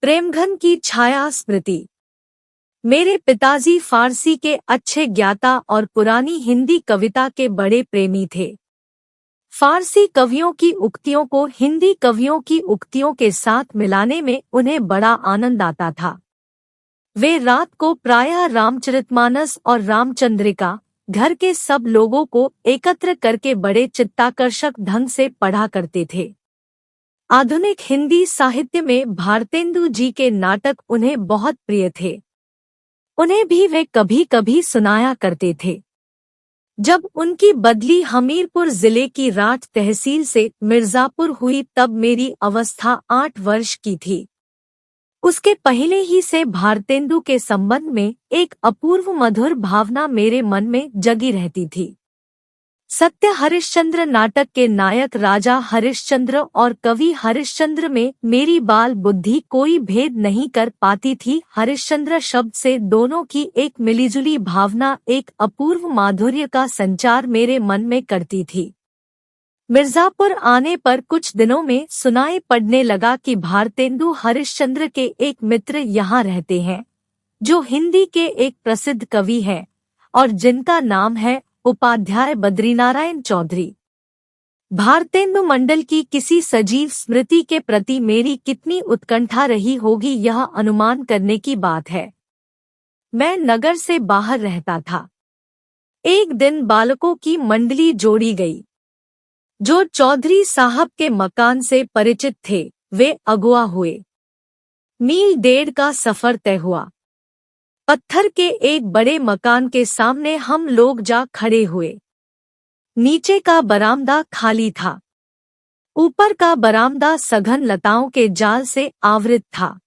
प्रेमघन की छाया स्मृति। मेरे पिताजी फारसी के अच्छे ज्ञाता और पुरानी हिंदी कविता के बड़े प्रेमी थे। फारसी कवियों की उक्तियों को हिंदी कवियों की उक्तियों के साथ मिलाने में उन्हें बड़ा आनंद आता था। वे रात को प्रायः रामचरितमानस और रामचंद्रिका घर के सब लोगों को एकत्र करके बड़े चित्ताकर्षक ढंग से पढ़ा करते थे। आधुनिक हिंदी साहित्य में भारतेंदु जी के नाटक उन्हें बहुत प्रिय थे। उन्हें भी वे कभी कभी सुनाया करते थे। जब उनकी बदली हमीरपुर जिले की राठ तहसील से मिर्जापुर हुई तब मेरी अवस्था 8 वर्ष की थी। उसके पहले ही से भारतेंदु के संबंध में एक अपूर्व मधुर भावना मेरे मन में जगी रहती थी। सत्य हरिश्चंद्र नाटक के नायक राजा हरिश्चंद्र और कवि हरिश्चंद्र में मेरी बाल बुद्धि कोई भेद नहीं कर पाती थी। हरिश्चंद्र शब्द से दोनों की एक मिलीजुली भावना, एक अपूर्व माधुर्य का संचार मेरे मन में करती थी। मिर्जापुर आने पर कुछ दिनों में सुनाई पड़ने लगा कि भारतेंदु हरिश्चंद्र के एक मित्र यहाँ रहते हैं, जो हिंदी के एक प्रसिद्ध कवि हैं और जिनका नाम है उपाध्याय बद्रीनारायण चौधरी। भारतेंदु मंडल की किसी सजीव स्मृति के प्रति मेरी कितनी उत्कंठा रही होगी, यह अनुमान करने की बात है। मैं नगर से बाहर रहता था। एक दिन बालकों की मंडली जोड़ी गई। जो चौधरी साहब के मकान से परिचित थे, वे अगुआ हुए। मील 1.5 का सफर तय हुआ। पत्थर के एक बड़े मकान के सामने हम लोग जा खड़े हुए। नीचे का बरामदा खाली था। ऊपर का बरामदा सघन लताओं के जाल से आवृत था।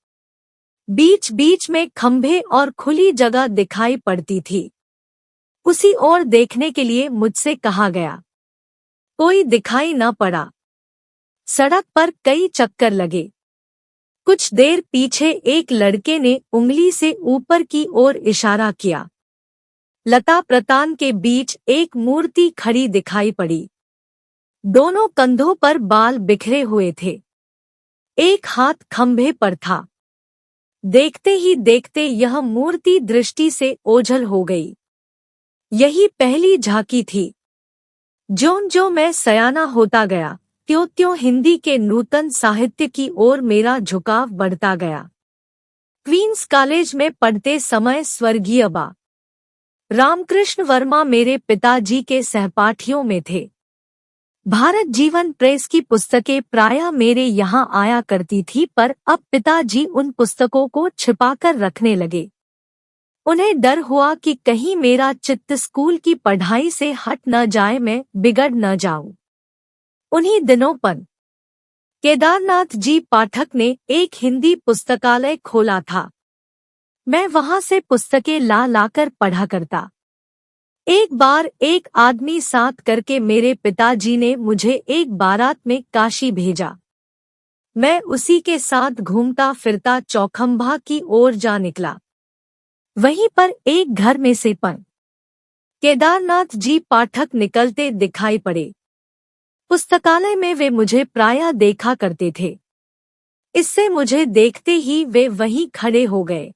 बीच बीच में खंभे और खुली जगह दिखाई पड़ती थी। उसी ओर देखने के लिए मुझसे कहा गया। कोई दिखाई न पड़ा। सड़क पर कई चक्कर लगे। कुछ देर पीछे एक लड़के ने उंगली से ऊपर की ओर इशारा किया। लता प्रतान के बीच एक मूर्ति खड़ी दिखाई पड़ी। दोनों कंधों पर बाल बिखरे हुए थे। एक हाथ खंभे पर था। देखते ही देखते यह मूर्ति दृष्टि से ओझल हो गई। यही पहली झांकी थी। ज्यों-ज्यों मैं सयाना होता गया, त्यों-त्यों हिंदी के नूतन साहित्य की ओर मेरा झुकाव बढ़ता गया। क्वींस कॉलेज में पढ़ते समय स्वर्गीय बा. रामकृष्ण वर्मा मेरे पिताजी के सहपाठियों में थे। भारत जीवन प्रेस की पुस्तकें प्रायः मेरे यहाँ आया करती थी, पर अब पिताजी उन पुस्तकों को छिपाकर रखने लगे। उन्हें डर हुआ कि कहीं मेरा चित्त स्कूल की पढ़ाई से हट न जाए, मैं बिगड़ न जाऊं। उन्हीं दिनों पर केदारनाथ जी पाठक ने एक हिंदी पुस्तकालय खोला था। मैं वहां से पुस्तकें ला लाकर पढ़ा करता। एक बार एक आदमी साथ करके मेरे पिताजी ने मुझे एक बारात में काशी भेजा। मैं उसी के साथ घूमता फिरता चौखंभा की ओर जा निकला। वहीं पर एक घर में से केदारनाथ जी पाठक निकलते दिखाई पड़े। पुस्तकालय में वे मुझे प्रायः देखा करते थे। इससे मुझे देखते ही वे वहीं खड़े हो गए।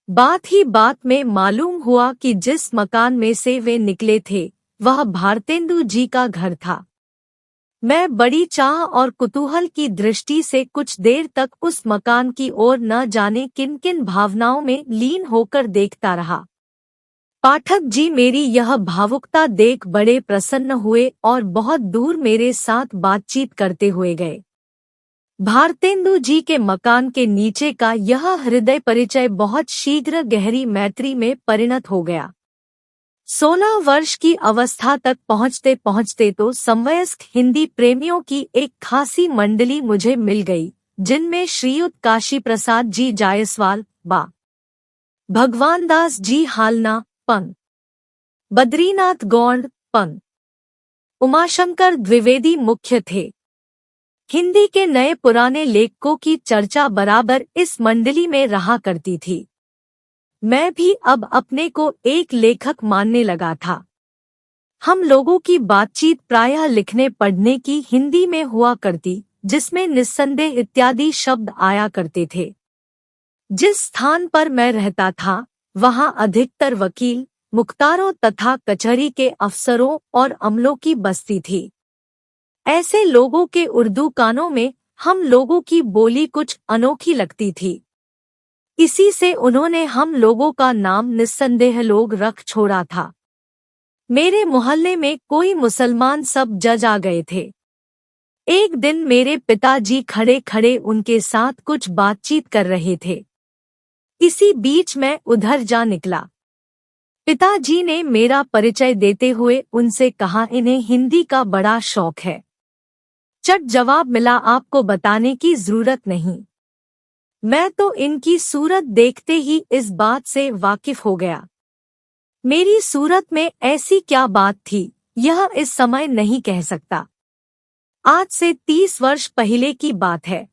बात ही बात में मालूम हुआ कि जिस मकान में से वे निकले थे, वह भारतेंदु जी का घर था। मैं बड़ी चाह और कुतूहल की दृष्टि से कुछ देर तक उस मकान की ओर न जाने किन किन भावनाओं में लीन होकर देखता रहा। पाठक जी मेरी यह भावुकता देख बड़े प्रसन्न हुए और बहुत दूर मेरे साथ बातचीत करते हुए गए। भारतेंदु जी के मकान के नीचे का यह हृदय परिचय बहुत शीघ्र गहरी मैत्री में परिणत हो गया। 16 वर्ष की अवस्था तक पहुँचते पहुँचते तो समवयस्क हिंदी प्रेमियों की एक खासी मंडली मुझे मिल गई, जिनमें श्रीयुत काशी प्रसाद जी जायसवाल, बा. भगवान दास जी हालना, पंग. बद्रीनाथ गौड़, पंग. उमाशंकर द्विवेदी मुख्य थे। हिंदी के नए पुराने लेखकों की चर्चा बराबर इस मंडली में रहा करती थी। मैं भी अब अपने को एक लेखक मानने लगा था। हम लोगों की बातचीत प्रायः लिखने पढ़ने की हिंदी में हुआ करती, जिसमें निस्संदेह इत्यादि शब्द आया करते थे। जिस स्थान पर मैं रहता था वहां अधिकतर वकील, मुख्तारों तथा कचहरी के अफसरों और अमलों की बस्ती थी। ऐसे लोगों के उर्दू कानों में हम लोगों की बोली कुछ अनोखी लगती थी। इसी से उन्होंने हम लोगों का नाम निस्संदेह लोग रख छोड़ा था। मेरे मोहल्ले में कोई मुसलमान सब जज आ गए थे। एक दिन मेरे पिताजी खड़े खड़े उनके साथ कुछ बातचीत कर रहे थे। इसी बीच मैं उधर जा निकला। पिताजी ने मेरा परिचय देते हुए उनसे कहा, इन्हें हिंदी का बड़ा शौक है। चट जवाब मिला, आपको बताने की जरूरत नहीं। मैं तो इनकी सूरत देखते ही इस बात से वाकिफ हो गया। मेरी सूरत में ऐसी क्या बात थी, यह इस समय नहीं कह सकता। आज से 30 वर्ष पहले की बात है।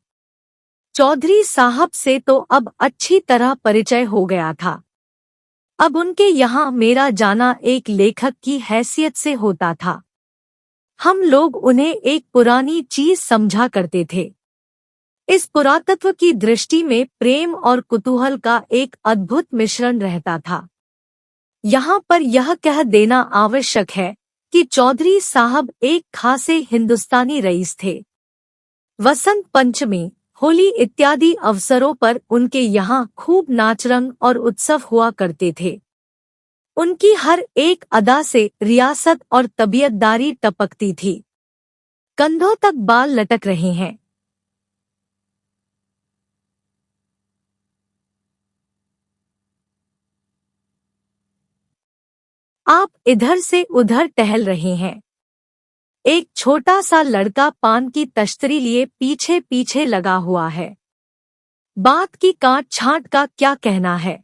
चौधरी साहब से तो अब अच्छी तरह परिचय हो गया था। अब उनके यहाँ मेरा जाना एक लेखक की हैसियत से होता था। हम लोग उन्हें एक पुरानी चीज समझा करते थे। इस पुरातत्व की दृष्टि में प्रेम और कुतूहल का एक अद्भुत मिश्रण रहता था। यहाँ पर यह कह देना आवश्यक है कि चौधरी साहब एक खासे हिंदुस्तानी रईस थे। वसंत पंचमी, होली इत्यादि अवसरों पर उनके यहाँ खूब नाचरंग और उत्सव हुआ करते थे। उनकी हर एक अदा से रियासत और तबीयतदारी टपकती थी। कंधों तक बाल लटक रहे हैं। आप इधर से उधर टहल रहे हैं। एक छोटा सा लड़का पान की तश्तरी लिए पीछे पीछे लगा हुआ है। बात की काट छांट का क्या कहना है।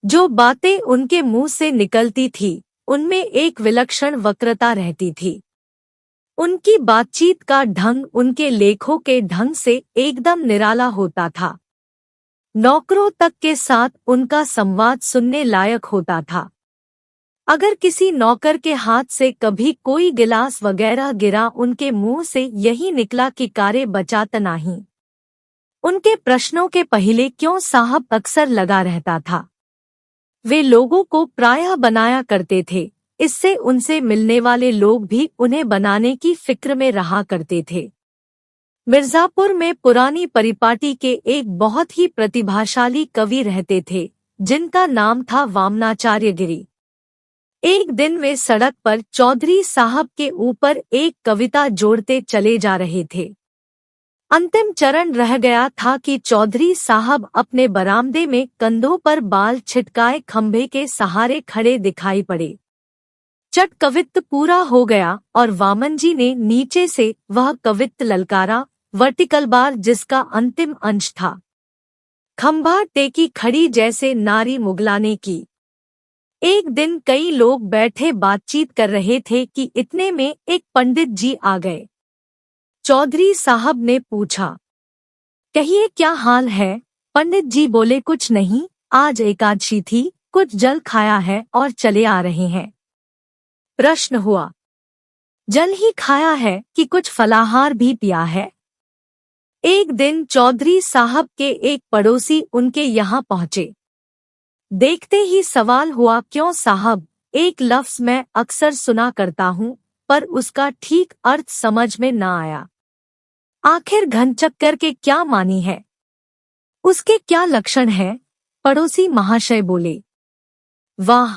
जो बातें उनके मुंह से निकलती थी उनमें एक विलक्षण वक्रता रहती थी। उनकी बातचीत का ढंग उनके लेखों के ढंग से एकदम निराला होता था। नौकरों तक के साथ उनका संवाद सुनने लायक होता था। अगर किसी नौकर के हाथ से कभी कोई गिलास वगैरह गिरा, उनके मुंह से यही निकला कि कारे बचात नाही। उनके प्रश्नों के पहले क्यों साहब अक्सर लगा रहता था। वे लोगों को प्रायः बनाया करते थे, इससे उनसे मिलने वाले लोग भी उन्हें बनाने की फिक्र में रहा करते थे। मिर्जापुर में पुरानी परिपाटी के एक बहुत ही प्रतिभाशाली कवि रहते थे, जिनका नाम था वामनाचार्य गिरी। एक दिन वे सड़क पर चौधरी साहब के ऊपर एक कविता जोड़ते चले जा रहे थे। अंतिम चरण रह गया था कि चौधरी साहब अपने बरामदे में कंधों पर बाल छिटकाए खंभे के सहारे खड़े दिखाई पड़े। चट कवित्त पूरा हो गया और वामन जी ने नीचे से वह कवित्त ललकारा, वर्टिकल बार जिसका अंतिम अंश था। खंभा टेकी खड़ी जैसे नारी मुगलाने की। एक दिन कई लोग बैठे बातचीत कर रहे थे कि इतने में एक पंडित जी आ गए। चौधरी साहब ने पूछा, कहिए क्या हाल है। पंडित जी बोले, कुछ नहीं, आज एकादशी थी, कुछ जल खाया है और चले आ रहे हैं। प्रश्न हुआ, जल ही खाया है कि कुछ फलाहार भी पिया है। एक दिन चौधरी साहब के एक पड़ोसी उनके यहाँ पहुँचे। देखते ही सवाल हुआ, क्यों साहब, एक लफ्ज मैं अक्सर सुना करता हूँ पर उसका ठीक अर्थ समझ में न आया। आखिर घनचक्कर के क्या मानी है, उसके क्या लक्षण है। पड़ोसी महाशय बोले, वाह,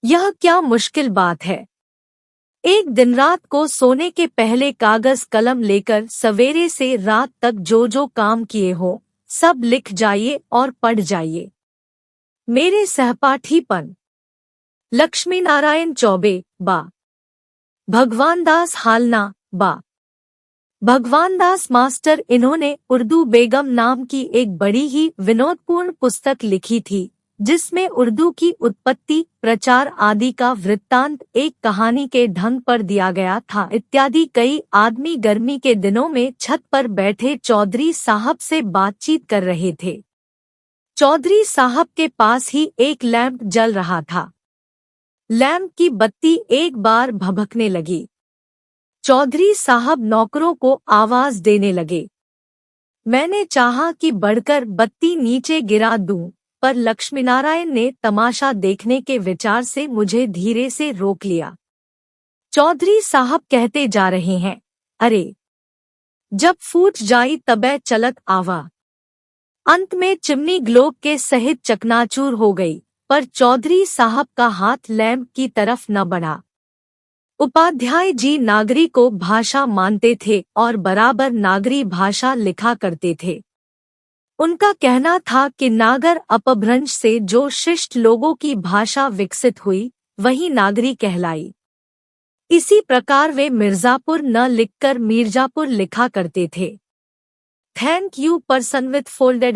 यह क्या मुश्किल बात है। एक दिन रात को सोने के पहले कागज कलम लेकर सवेरे से रात तक जो जो काम किए हो सब लिख जाइए और पढ़ जाइए। मेरे सहपाठीपन लक्ष्मी नारायण चौबे बा, भगवान दास हालना बा। भगवान दास मास्टर, इन्होंने उर्दू बेगम नाम की एक बड़ी ही विनोदपूर्ण पुस्तक लिखी थी, जिसमें उर्दू की उत्पत्ति, प्रचार आदि का वृत्तांत एक कहानी के ढंग पर दिया गया था इत्यादि। कई आदमी गर्मी के दिनों में छत पर बैठे चौधरी साहब से बातचीत कर रहे थे। चौधरी साहब के पास ही एक लैंप जल रहा था। लैंप की बत्ती एक बार भभकने लगी। चौधरी साहब नौकरों को आवाज देने लगे, मैंने चाहा कि बढ़कर बत्ती नीचे गिरा दूं, पर लक्ष्मीनारायण ने तमाशा देखने के विचार से मुझे धीरे से रोक लिया। चौधरी साहब कहते जा रहे हैं, अरे जब फूट जाई तबे चलत आवा। अंत में चिमनी ग्लोब के सहित चकनाचूर हो गई, पर चौधरी साहब का हाथ लैंप की तरफ न बढ़ा। उपाध्याय जी नागरी को भाषा मानते थे और बराबर नागरी भाषा लिखा करते थे। उनका कहना था कि नागर अपभ्रंश से जो शिष्ट लोगों की भाषा विकसित हुई, वही नागरी कहलाई। इसी प्रकार वे मिर्जापुर न लिखकर मीरजापुर लिखा करते थे। Thank you person with folded